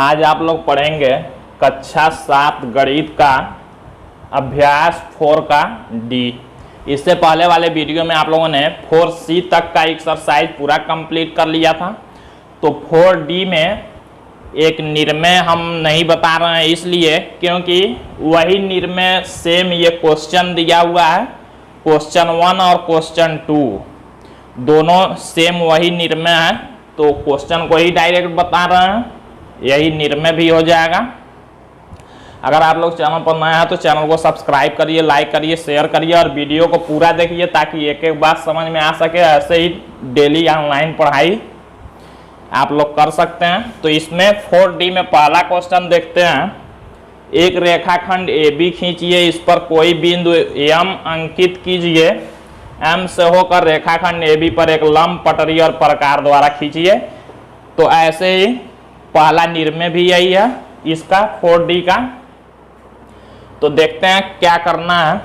आज आप लोग पढ़ेंगे कक्षा 7 गणित का अभ्यास 4 का डी। इससे पहले वाले वीडियो में आप लोगों ने 4C तक का एक्सरसाइज पूरा कंप्लीट कर लिया था। तो 4D में एक निर्णय हम नहीं बता रहे हैं, इसलिए क्योंकि वही निर्णय सेम ये क्वेश्चन दिया हुआ है। क्वेश्चन 1 और क्वेश्चन 2 दोनों सेम वही निर्णय है, तो क्वेश्चन को ही डायरेक्ट बता रहे हैं, यही निर्णय भी हो जाएगा। अगर आप लोग चैनल पर नए हैं तो चैनल को सब्सक्राइब करिए, लाइक करिए, शेयर करिए और वीडियो को पूरा देखिए ताकि एक एक बात समझ में आ सके। ऐसे ही डेली ऑनलाइन पढ़ाई आप लोग कर सकते हैं। तो इसमें 4D में पहला क्वेश्चन देखते हैं। एक रेखाखंड AB खींचिए, इस पर कोई बिंदु M अंकित कीजिए। M से होकर रेखाखंड AB पर एक लंब, पटरी और प्रकार द्वारा खींचिए। तो ऐसे ही पहला निर्णय भी यही है इसका 4D का। तो देखते हैं क्या करना है।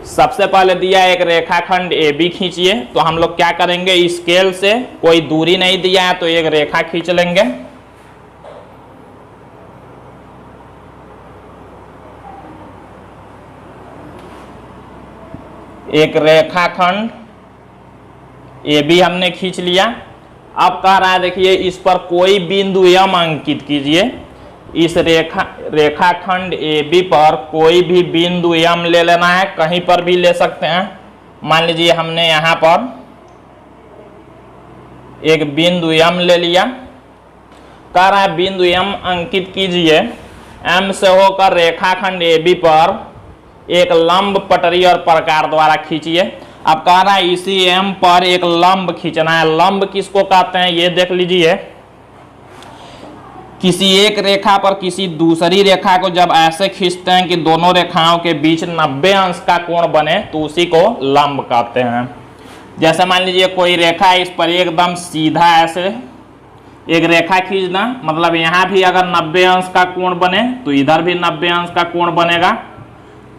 सबसे पहले दिया एक रेखाखंड AB खींचिए, तो हम लोग क्या करेंगे, स्केल से कोई दूरी नहीं दिया है तो एक रेखा खींच लेंगे। एक रेखाखंड AB हमने खींच लिया। अब कह रहा है देखिए इस पर कोई बिंदु M अंकित कीजिए। इस रेखाखंड AB पर कोई भी बिंदु M ले लेना है, कहीं पर भी ले सकते हैं। मान लीजिए हमने यहाँ पर एक बिंदु M ले लिया। कह रहा है बिंदु M अंकित कीजिए। M से होकर रेखाखंड AB पर एक लंब, पटरी और प्रकार द्वारा खींचिए। अब कह रहा है इसी M पर एक लंब खींचना है। लंब किसको कहते हैं ये देख लीजिए। किसी एक रेखा पर किसी दूसरी रेखा को जब ऐसे खींचते हैं कि दोनों रेखाओं के बीच 90 अंश का कोण बने तो उसी को लंब कहते हैं। जैसे मान लीजिए कोई रेखा है, इस पर एकदम सीधा ऐसे एक रेखा खींचना, मतलब यहाँ भी अगर 90 अंश का कोण बने तो इधर भी 90 अंश का कोण बनेगा।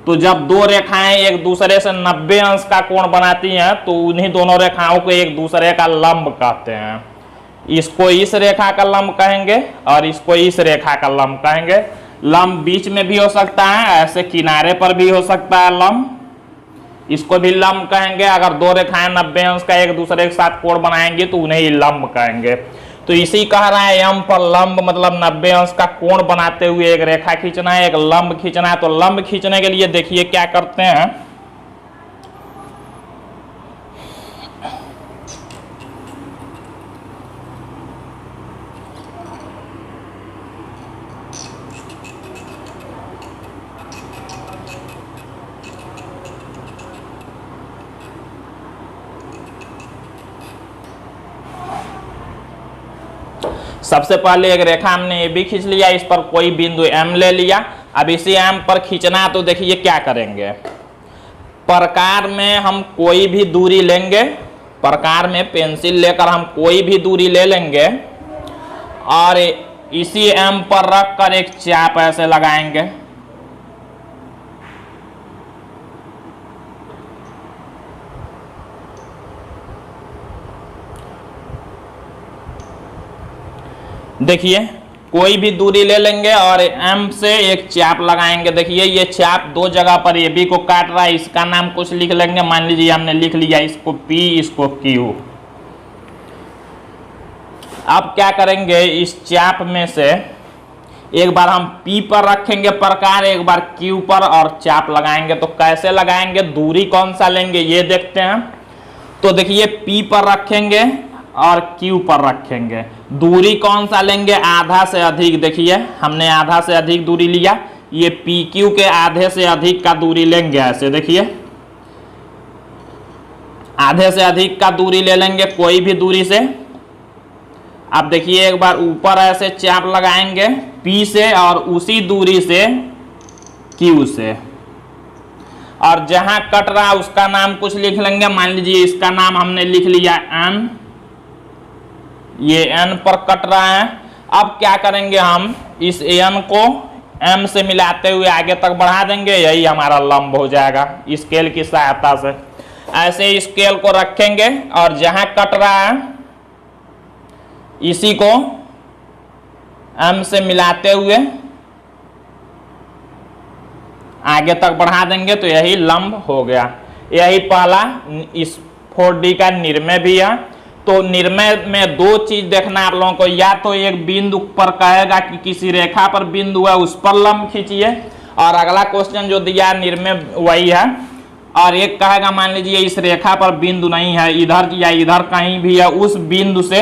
तो जब दो रेखाएं एक दूसरे से 90 अंश का कोण बनाती हैं तो उन्हीं दोनों रेखाओं को एक दूसरे का लंब कहते हैं। इसको इस रेखा का लंब कहेंगे और इसको इस रेखा का लंब कहेंगे। लंब बीच में भी हो सकता है, ऐसे किनारे पर भी हो सकता है लंब, इसको भी लंब कहेंगे। अगर दो रेखाएं 90 अंश का एक दूसरे के साथ कोण बनाएंगे तो उन्हें ही लंब कहेंगे। तो इसी कह रहा है M पर लंब मतलब 90 अंश का कोण बनाते हुए एक रेखा खींचना है, एक लंब खींचना है। तो लंब खींचने के लिए देखिए क्या करते हैं। सबसे पहले एक रेखा हमने AB खींच लिया, इस पर कोई बिंदु M ले लिया। अब इसी M पर खींचना तो देखिए क्या करेंगे। प्रकार में हम कोई भी दूरी लेंगे, प्रकार में पेंसिल लेकर हम कोई भी दूरी ले लेंगे और इसी M पर रखकर एक चाप ऐसे लगाएंगे। देखिए कोई भी दूरी ले लेंगे और M से एक चाप लगाएंगे। देखिए ये चाप दो जगह पर AB को काट रहा है, इसका नाम कुछ लिख लेंगे। मान लीजिए हमने लिख लिया इसको P, इसको Q। अब क्या करेंगे, इस चाप में से एक बार हम P पर रखेंगे प्रकार, एक बार Q पर और चाप लगाएंगे। तो कैसे लगाएंगे, दूरी कौन सा लेंगे ये देखते हैं। तो देखिए P पर रखेंगे और Q पर रखेंगे। दूरी कौन सा लेंगे, आधा से अधिक। देखिए हमने आधा से अधिक दूरी लिया, ये PQ के आधे से अधिक का दूरी लेंगे। ऐसे देखिए आधे से अधिक का दूरी ले लेंगे कोई भी दूरी से। अब देखिए एक बार ऊपर ऐसे चाप लगाएंगे P से और उसी दूरी से Q से, और जहां कट रहा उसका नाम कुछ लिख लेंगे। मान लीजिए इसका नाम हमने लिख लिया N, ये N पर कट रहा है। अब क्या करेंगे, हम इस N को M से मिलाते हुए आगे तक बढ़ा देंगे, यही हमारा लंब हो जाएगा स्केल की सहायता से। ऐसे स्केल को रखेंगे और जहां कट रहा है इसी को एम से मिलाते हुए आगे तक बढ़ा देंगे तो यही लंब हो गया। यही पहला इस 4D का निर्णय भी है। तो निर्णय में दो चीज देखना है आप लोगों को, या तो एक बिंदु पर कहेगा कि किसी रेखा पर बिंदु है उस पर लंब खींचिए, और अगला क्वेश्चन जो दिया निर्णय वही है, और एक कहेगा मान लीजिए इस रेखा पर बिंदु नहीं है, इधर या इधर कहीं भी है, उस बिंदु से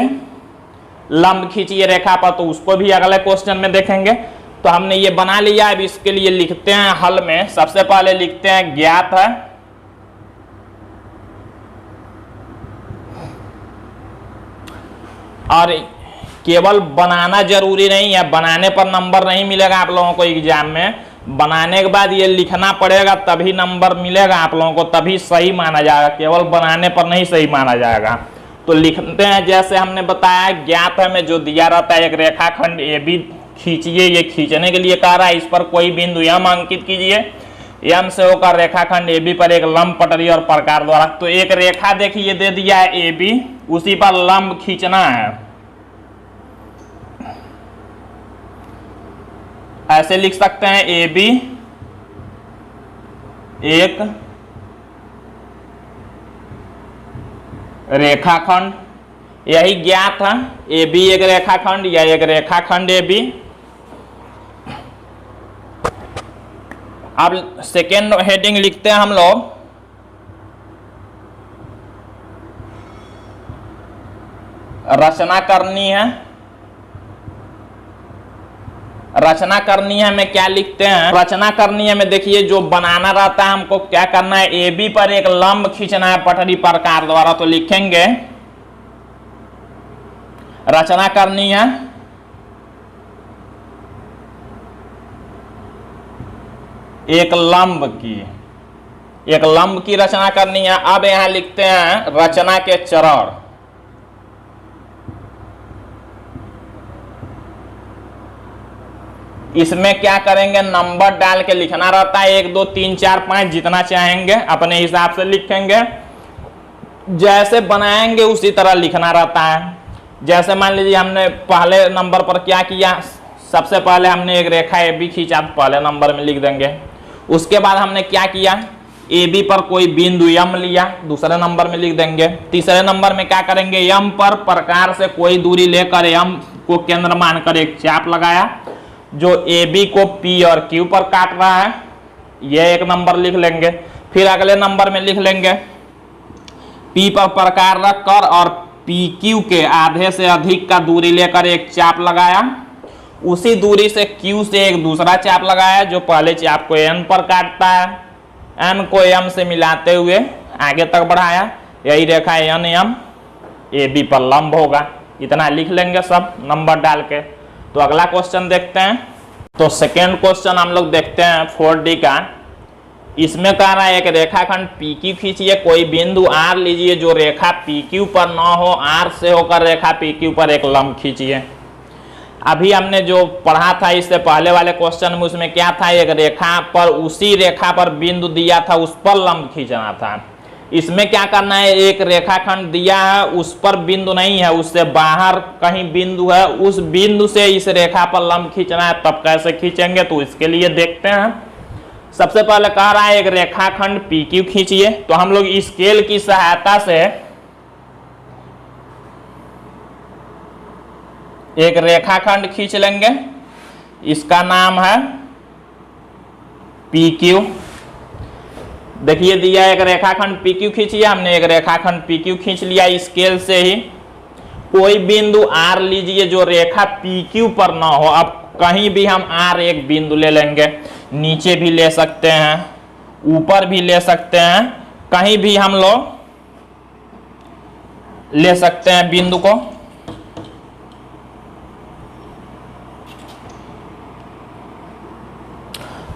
लंब खींचिए रेखा पर, तो उसको भी अगले क्वेश्चन में देखेंगे। तो हमने ये बना लिया। अब इसके लिए लिखते हैं हल में, सबसे पहले लिखते हैं ज्ञात है और केवल बनाना जरूरी नहीं है, बनाने पर नंबर नहीं मिलेगा आप लोगों को एग्जाम में, बनाने के बाद ये लिखना पड़ेगा तभी नंबर मिलेगा आप लोगों को, तभी सही माना जाएगा, केवल बनाने पर नहीं सही माना जाएगा। तो लिखते हैं जैसे हमने बताया ज्ञात है में जो दिया रहता है, एक रेखाखंड ए बी खींचिए। ये खींचने के लिए कह रहा है इस पर कोई बिंदु एम अंकित कीजिए, एम से होकर रेखाखंड ए बी पर एक लंब पटरी और प्रकार द्वारा। तो एक रेखा देखिए दे दिया है ए बी, उसी पर लंब खींचना है। ऐसे लिख सकते हैं ए बी एक रेखाखंड, यही ज्ञात है, ए बी एक रेखाखंड या एक रेखाखंड ए बी। अब सेकेंड हेडिंग लिखते हैं हम लोग, रचना करनी है। रचना करनी है में क्या लिखते हैं, रचना करनी है में देखिए जो बनाना रहता है हमको क्या करना है, ए बी पर एक लंब खींचना है पटरी प्रकार द्वारा। तो लिखेंगे रचना करनी है एक लंब की रचना करनी है। अब यहां लिखते हैं रचना के चरण। इसमें क्या करेंगे, नंबर डाल के लिखना रहता है, 1 2 3 4 5 जितना चाहेंगे अपने हिसाब से लिखेंगे, जैसे बनाएंगे उसी तरह लिखना रहता है। जैसे मान लीजिए हमने पहले नंबर पर क्या किया, सबसे पहले हमने एक रेखा ए बी खींचा, पहले नंबर में लिख देंगे। उसके बाद हमने क्या किया, ए बी पर कोई बिंदु एम लिया, दूसरे नंबर में लिख देंगे। तीसरे नंबर में क्या करेंगे, एम पर प्रकार से कोई दूरी लेकर एम को केंद्र मानकर एक चाप लगाया जो ए बी को पी और क्यू पर काट रहा है, यह एक नंबर लिख लेंगे। फिर अगले नंबर में लिख लेंगे पी पर प्रकार रखकर और पी क्यू के आधे से अधिक का दूरी लेकर एक चाप लगाया, उसी दूरी से क्यू से एक दूसरा चाप लगाया जो पहले चाप को एन पर काटता है, एन को एम से मिलाते हुए आगे तक बढ़ाया, यही रेखा एन एम ए बी पर लंब होगा। इतना लिख लेंगे सब नंबर डाल के। तो अगला क्वेश्चन देखते हैं। तो सेकेंड क्वेश्चन हम लोग देखते हैं 4D का। इसमें कह रहा है एक रेखाखंड PQ खींचिए, कोई बिंदु R लीजिए जो रेखा PQ पर न हो, R से होकर रेखा PQ पर एक लंब खींचिए। अभी हमने जो पढ़ा था इससे पहले वाले क्वेश्चन में, उसमें क्या था, एक रेखा पर उसी रेखा पर बिंदु दिया था उस पर लंब खींचना था। इसमें क्या करना है, एक रेखाखंड दिया है उस पर बिंदु नहीं है, उससे बाहर कहीं बिंदु है, उस बिंदु से इस रेखा पर लंब खींचना है। तब कैसे खींचेंगे, तो इसके लिए देखते हैं। सबसे पहले कह रहा है एक रेखाखंड PQ खींचिए। तो हम लोग स्केल की सहायता से एक रेखाखंड खींच लेंगे, इसका नाम है PQ। देखिए दिया एक रेखाखंड PQ खींचिए, हमने एक रेखाखंड PQ खींच लिया स्केल से ही। कोई बिंदु R लीजिए जो रेखा PQ पर ना हो। अब कहीं भी हम R एक बिंदु ले लेंगे, नीचे भी ले सकते हैं, ऊपर भी ले सकते हैं, कहीं भी हम लोग ले सकते हैं बिंदु को।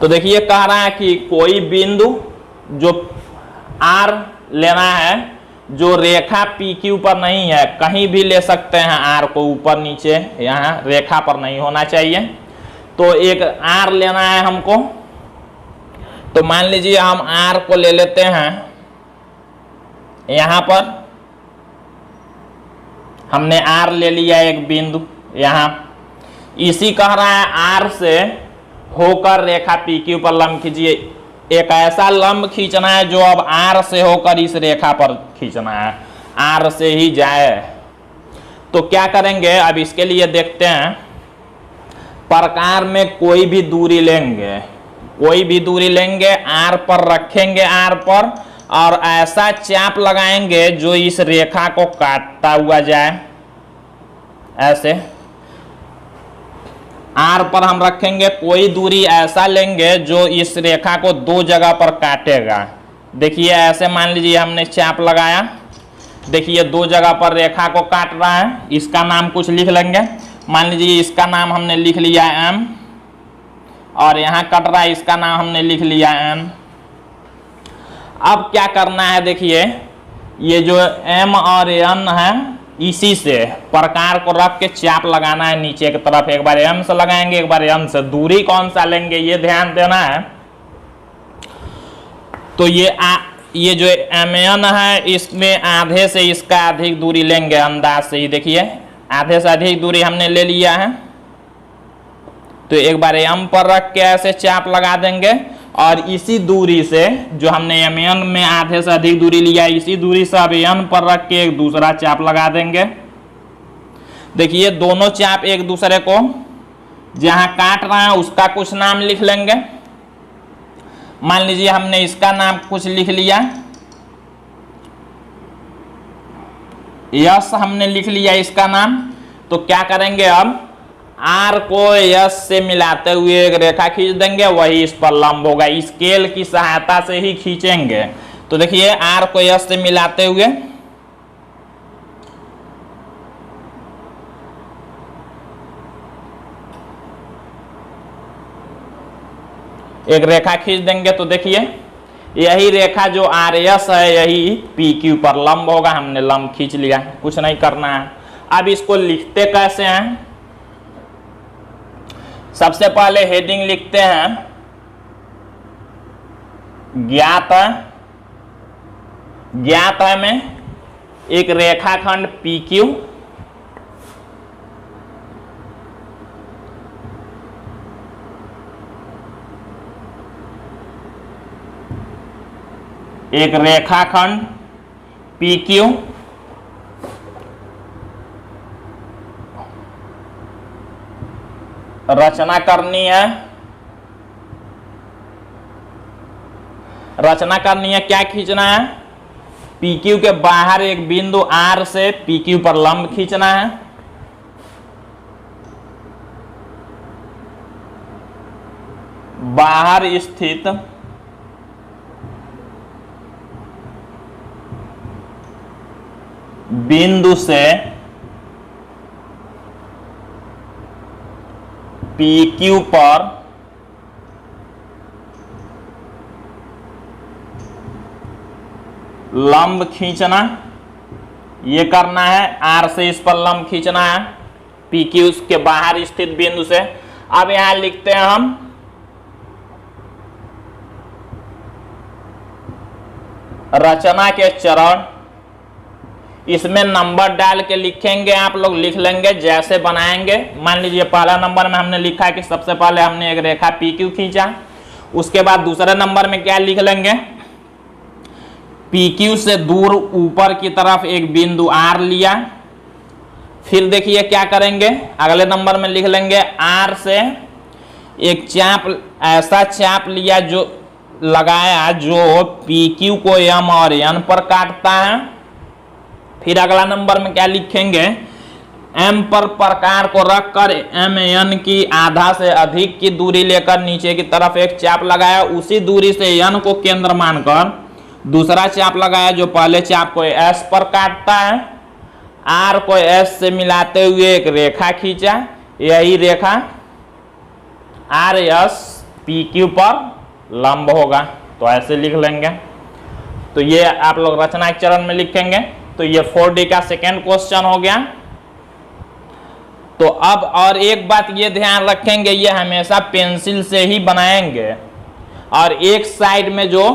तो देखिए कह रहा है कि कोई बिंदु जो R लेना है जो रेखा PQ पर नहीं है, कहीं भी ले सकते हैं R को, ऊपर नीचे, यहाँ रेखा पर नहीं होना चाहिए। तो एक R लेना है हमको। तो मान लीजिए हम R को ले लेते हैं, यहाँ पर हमने R ले लिया एक बिंदु यहाँ। इसी कह रहा है आर से होकर रेखा पी क्यू पर लंब खींचिए। एक ऐसा लंब खींचना है जो अब आर से होकर इस रेखा पर खींचना है, आर से ही जाए। तो क्या करेंगे, अब इसके लिए देखते हैं। प्रकार में कोई भी दूरी लेंगे, कोई भी दूरी लेंगे, आर पर रखेंगे, आर पर, और ऐसा चाप लगाएंगे जो इस रेखा को काटता हुआ जाए। ऐसे आर पर हम रखेंगे, कोई दूरी ऐसा लेंगे जो इस रेखा को दो जगह पर काटेगा। देखिए ऐसे मान लीजिए हमने चाप लगाया, देखिए दो जगह पर रेखा को काट रहा है। इसका नाम कुछ लिख लेंगे, मान लीजिए इसका नाम हमने लिख लिया एम, और यहाँ कट रहा है, इसका नाम हमने लिख लिया एन। अब क्या करना है, देखिए ये जो एम और एन है, इसी से प्रकार को रख के चाप लगाना है नीचे की तरफ। एक बार एम से लगाएंगे, एक बार एन से। दूरी कौन सा लेंगे ये ध्यान देना है। तो ये जो एम एन है, इसमें आधे से इसका अधिक दूरी लेंगे अंदाज से ही। देखिए आधे से अधिक दूरी हमने ले लिया है, तो एक बार एम पर रख के ऐसे चाप लगा देंगे, और इसी दूरी से जो हमने एम एन में आधे से अधिक दूरी लिया, इसी दूरी से अब एन पर रख के एक दूसरा चाप लगा देंगे। देखिए दोनों चाप एक दूसरे को जहां काट रहा है उसका कुछ नाम लिख लेंगे। मान लीजिए हमने इसका नाम कुछ लिख लिया, यस हमने लिख लिया इसका नाम। तो क्या करेंगे, अब आर को यस से मिलाते हुए एक रेखा खींच देंगे, वही इस पर लंब होगा। स्केल की सहायता से ही खींचेंगे। तो देखिए आर को यस से मिलाते हुए एक रेखा खींच देंगे। तो देखिए यही रेखा जो आर एस है, यही पी क्यू पर लंब होगा। हमने लंब खींच लिया, कुछ नहीं करना है। अब इसको लिखते कैसे हैं, सबसे पहले हेडिंग लिखते हैं ज्ञात है। ज्ञात है में एक रेखाखंड पी क्यू, एक रेखाखंड पी क्यू रचना करनी है। रचना करनी है, क्या खींचना है, पी क्यू के बाहर एक बिंदु आर से पी क्यू पर लंब खींचना है। बाहर स्थित बिंदु से पी क्यू पर लंब खींचना, ये करना है। आर से इस पर लंब खींचना है पी क्यू के बाहर स्थित बिंदु से। अब यहां लिखते हैं हम रचना के चरण। इसमें नंबर डाल के लिखेंगे, आप लोग लिख लेंगे जैसे बनाएंगे। मान लीजिए पहला नंबर में हमने लिखा है कि सबसे पहले हमने एक रेखा पी क्यू खींचा। उसके बाद दूसरे नंबर में क्या लिख लेंगे, पी क्यू से दूर ऊपर की तरफ एक बिंदु आर लिया। फिर देखिए क्या करेंगे, अगले नंबर में लिख लेंगे आर से एक चाप, ऐसा चाप लिया जो लगाया जो पी क्यू को एम और एन पर काटता है। फिर अगला नंबर में क्या लिखेंगे, एम पर प्रकार को रखकर एम एन की आधा से अधिक की दूरी लेकर नीचे की तरफ एक चाप लगाया। उसी दूरी से एन को केंद्र मानकर दूसरा चाप लगाया जो पहले चाप को एस पर काटता है। आर को एस से मिलाते हुए एक रेखा खींचा, यही रेखा आर एस पी क्यू पर लंब होगा। तो ऐसे लिख लेंगे। तो ये आप लोग रचना के चरण में लिखेंगे। तो ये 4D का सेकेंड क्वेश्चन हो गया। तो अब और एक बात ये ध्यान रखेंगे, ये हमेशा पेंसिल से ही बनाएंगे और एक साइड में जो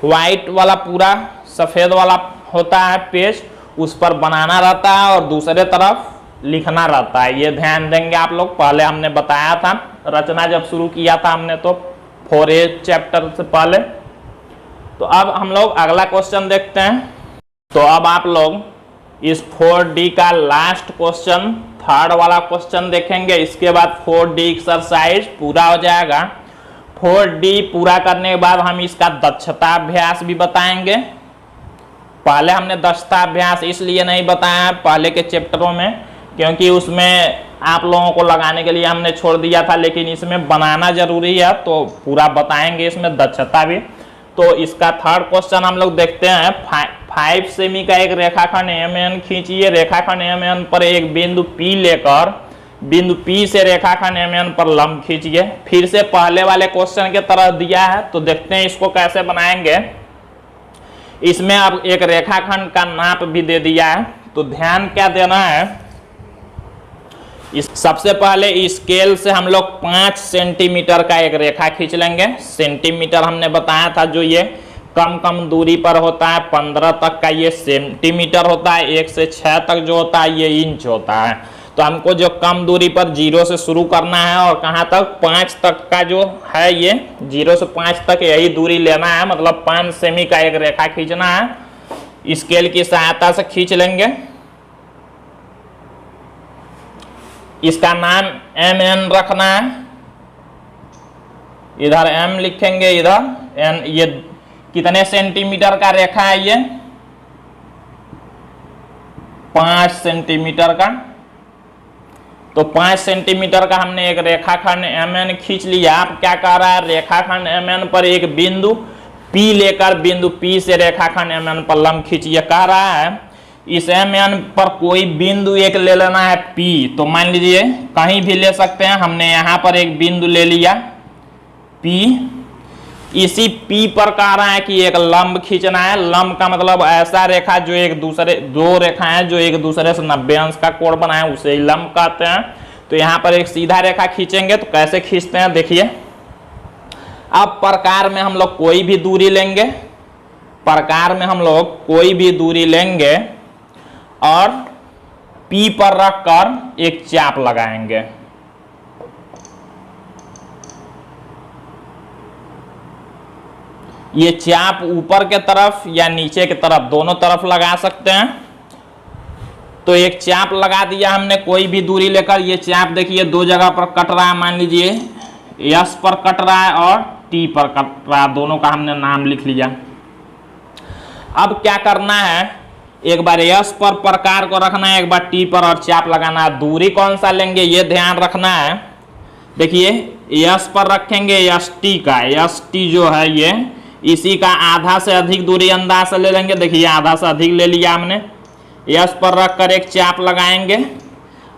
व्हाइट वाला पूरा सफेद वाला होता है पेज, उस पर बनाना रहता है और दूसरे तरफ लिखना रहता है, ये ध्यान देंगे आप लोग। पहले हमने बताया था, रचना जब शुरू किया था हमने तो 4A चैप्टर से पहले। तो अब हम लोग अगला क्वेश्चन देखते हैं। तो अब आप लोग इस 4D का लास्ट क्वेश्चन, थर्ड वाला क्वेश्चन देखेंगे। इसके बाद 4D एक्सरसाइज पूरा हो जाएगा। 4D पूरा करने के बाद हम इसका दक्षता अभ्यास भी बताएंगे। पहले हमने दक्षता अभ्यास इसलिए नहीं बताया पहले के चैप्टरों में, क्योंकि उसमें आप लोगों को लगाने के लिए हमने छोड़ दिया था, लेकिन इसमें बनाना जरूरी है तो पूरा बताएंगे इसमें दक्षता भी। तो इसका थर्ड क्वेश्चन हम लोग देखते हैं। 5 सेमी का एक रेखाखंड MN खींचिए। रेखाखंड MN पर एक बिंदु P लेकर बिंदु P से रेखाखंड MN पर लंब खींचिए। फिर से पहले वाले क्वेश्चन के तरह दिया है, तो देखते हैं इसको कैसे बनाएंगे। इसमें अब एक रेखाखंड का नाप भी दे दिया है, तो ध्यान क्या देना है। सबसे पहले स्केल से हम लोग 5 सेंटीमीटर का एक रेखा खींच लेंगे। सेंटीमीटर हमने बताया था, जो ये कम दूरी पर होता है। 15 तक का ये सेंटीमीटर होता है, 1 से 6 तक जो होता है ये इंच होता है। तो हमको जो कम दूरी पर 0 से शुरू करना है और कहाँ तक 5 तक का जो है, ये 0 से 5 तक यही दूरी लेना है। मतलब 5 सेमी का एक रेखा खींचना है। स्केल की सहायता से खींच लेंगे। इसका नाम MN रखना है। इधर M लिखेंगे, इधर N। ये कितने सेंटीमीटर का रेखा है? ये 5 सेंटीमीटर का। तो 5 सेंटीमीटर का हमने एक रेखाखंड MN खींच लिया। अब क्या कह रहा है, रेखाखंड MN पर एक बिंदु P लेकर बिंदु P से रेखाखंड MN पर लंब खींचिए कह रहा है। इस MN पर कोई बिंदु एक ले लेना है P। तो मान लीजिए कहीं भी ले सकते हैं। हमने यहाँ पर एक बिंदु ले लिया P। इसी P पर कह रहा है कि एक लंब खींचना है। लंब का मतलब ऐसा रेखा जो एक दूसरे, दो रेखाएं जो एक दूसरे से 90 अंश का कोण बनाए, उसे लंब कहते हैं। तो यहाँ पर एक सीधा रेखा खींचेंगे। तो कैसे खींचते हैं देखिए। अब प्रकार में हम लोग कोई भी दूरी लेंगे। प्रकार में हम लोग कोई भी दूरी लेंगे और P पर रखकर एक चाप लगाएंगे। ये चाप ऊपर के तरफ या नीचे की तरफ, दोनों तरफ लगा सकते हैं। तो एक चाप लगा दिया हमने कोई भी दूरी लेकर। ये चाप देखिए दो जगह पर कट रहा है। मान लीजिए S पर कट रहा है और T पर कट रहा है। दोनों का हमने नाम लिख लिया। अब क्या करना है, एक बार S पर प्रकार को रखना है, एक बार T पर और चाप लगाना है। दूरी कौन सा लेंगे ये ध्यान रखना है। देखिए S पर रखेंगे ST का। ST जो है ये इसी का आधा से अधिक दूरी अंदाज से ले लेंगे। देखिए आधा से अधिक ले लिया हमने। S पर रखकर एक चाप लगाएंगे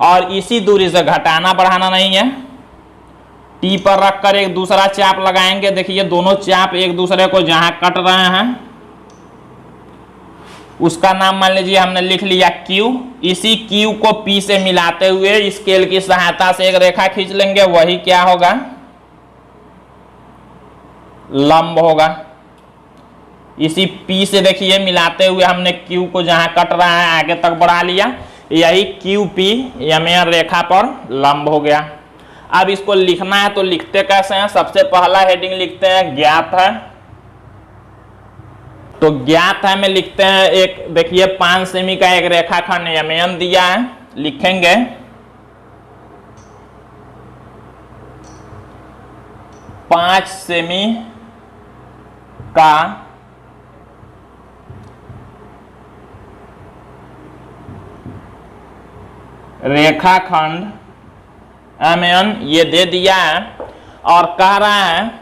और इसी दूरी से घटाना बढ़ाना नहीं है। T पर रखकर एक दूसरा चाप लगाएंगे। देखिए दोनों चाप एक दूसरे को जहां कट रहे हैं उसका नाम मान लीजिए हमने लिख लिया Q। इसी Q को P से मिलाते हुए स्केल की सहायता से एक रेखा खींच लेंगे। वही क्या होगा, लंब होगा। इसी P से देखिए मिलाते हुए हमने Q को जहां कट रहा है आगे तक बढ़ा लिया। यही QP MN रेखा पर लंब हो गया। अब इसको लिखना है तो लिखते कैसे हैं। सबसे पहला हेडिंग लिखते हैं ज्ञात है। तो ज्ञात है में लिखते हैं एक, देखिए 5 सेमी का एक रेखाखंड MN दिया है। लिखेंगे 5 सेमी का रेखाखंड MN ये दे दिया है और कह रहा है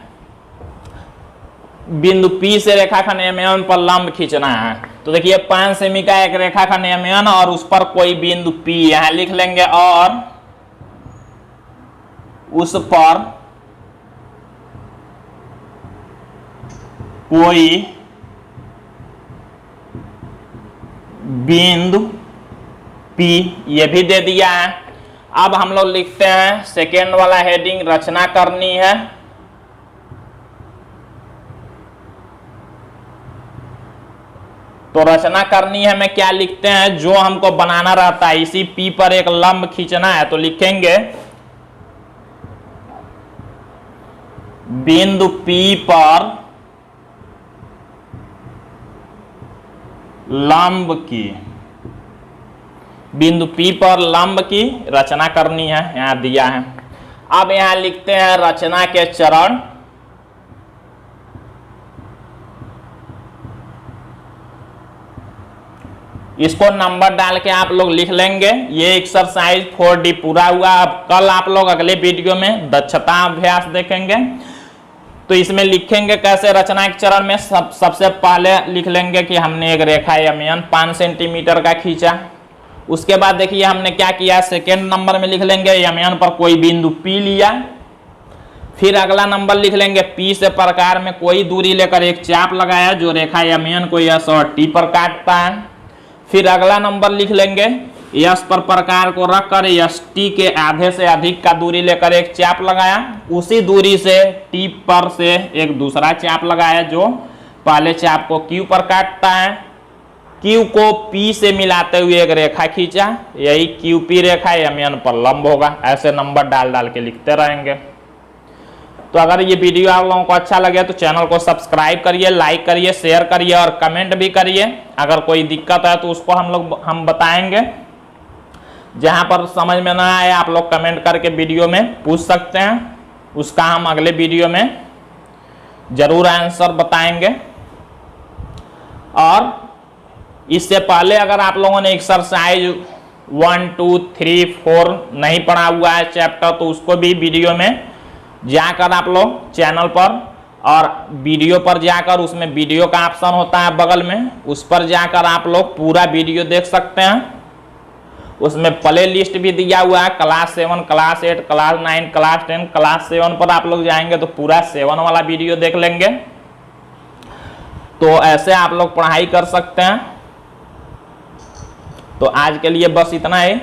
बिंदु P से रेखाखंड MN पर लंब खींचना है। तो देखिए 5 सेमी का एक रेखाखंड MN और उस पर कोई बिंदु P यहां लिख लेंगे और उस पर कोई बिंदु P ये भी दे दिया है। अब हम लोग लिखते हैं सेकेंड वाला हेडिंग, रचना करनी है। तो तो रचना करनी है, हमें क्या लिखते हैं, जो हमको बनाना रहता है, इसी P पर एक लंब खींचना है, तो लिखेंगे बिंदु P पर लंब की, बिंदु P पर लंब की रचना करनी है, यहां दिया है। अब यहां लिखते हैं रचना के चरण। इसको नंबर डाल के आप लोग लिख लेंगे। ये एक्सरसाइज 4D पूरा हुआ। अब कल आप लोग अगले वीडियो में दक्षता अभ्यास देखेंगे। तो इसमें लिखेंगे कैसे, रचना के चरण में सबसे पहले लिख लेंगे कि हमने एक रेखा यमयन 5 सेंटीमीटर का खींचा। उसके बाद देखिए हमने क्या किया, सेकेंड नंबर में लिख लेंगे यमयन पर कोई बिंदु P लिया। फिर अगला नंबर लिख लेंगे P से प्रकार में कोई दूरी लेकर एक चाप लगाया जो रेखा यमयन को S और T पर काटता है। फिर अगला नंबर लिख लेंगे S पर प्रकार को रखकर ST के आधे से अधिक का दूरी लेकर एक चाप लगाया। उसी दूरी से T पर से एक दूसरा चाप लगाया जो पहले चाप को Q पर काटता है। Q को P से मिलाते हुए एक रेखा खींचा, यही QP रेखा यमयन पर लंब होगा। ऐसे नंबर डाल डाल के लिखते रहेंगे। तो अगर ये वीडियो आप लोगों को अच्छा लगे तो चैनल को सब्सक्राइब करिए, लाइक करिए, शेयर करिए और कमेंट भी करिए। अगर कोई दिक्कत है तो उसको हम बताएंगे। जहां पर समझ में ना आए आप लोग कमेंट करके वीडियो में पूछ सकते हैं, उसका हम अगले वीडियो में जरूर आंसर बताएंगे। और इससे पहले अगर आप लोगों ने एक्सरसाइज 1, 2, 3, 4 नहीं पढ़ा हुआ है चैप्टर, तो उसको भी वीडियो में जाकर आप लोग चैनल पर और वीडियो पर जाकर, उसमें वीडियो का ऑप्शन होता है बगल में, उस पर जाकर आप लोग पूरा वीडियो देख सकते हैं। उसमें प्ले लिस्ट भी दिया हुआ है, class 7, class 8, class 9, class 10, class 7 पर आप लोग जाएंगे तो पूरा 7 वाला वीडियो देख लेंगे। तो ऐसे आप लोग पढ़ाई कर सकते हैं। तो आज के लिए बस इतना ही।